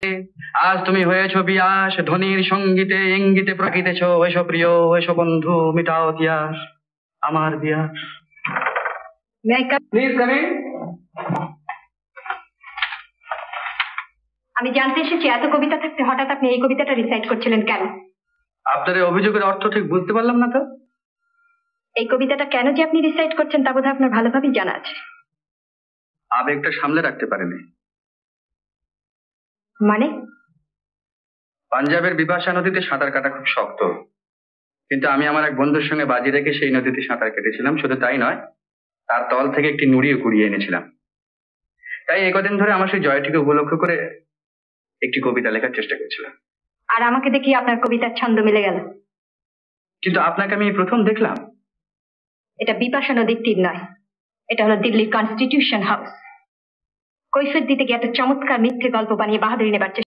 আজ তুমি হয়েছ বিয়াস, ধ্বনির সঙ্গীতে ইঙ্গিতে প্রকৃতেছ, এসো প্রিয়, এসো বন্ধু, মিটাও ইতিহাস আমার বিয়াস। Please coming. আমি জানতে এসেছি এত কবিতা থাকতে হঠাৎ আপনি এই কবিতাটা রিসাইট করছিলেন কেন? আপনার এই অভিযোগের অর্থ ঠিক বুঝতে পারলাম না তো। এই কবিতাটা কেন যে আপনি রিসাইট করছেন তা বোধহয় আপনার ভালোভাবেই জানা আছে। আবেগটা সামলে রাখতে পারেনি। মানে? পাঞ্জাবের বিপাশা নদীতে সাঁতার কাটা খুব শক্ত, কিন্তু আমি আমার এক বন্ধুর সঙ্গে বাজি রেখে সেই নদীতে সাঁতার কেটেছিলাম। শুধু তাই নয়, তার তল থেকে একটি নুড়িও কুড়িয়ে এনেছিলাম। তাই এই কদিন ধরে আমার সেই জয়টিকে উপলক্ষ করে একটি কবিতা লেখার চেষ্টা করেছিলাম। আর আমাকে দেখি আপনার কবিতার ছন্দ মিলে গেল। কিন্তু আপনাকে আমি প্রথম দেখলাম। এটা বিপাশা নদীর তীর নয়, এটা হলো দিল্লির কনস্টিটিউশন হাউস। কৈফিয়ত দিতে গিয়ে একটা চমৎকার মিথ্যে গল্প বানিয়ে বাহাদুরি নেবার চেষ্টা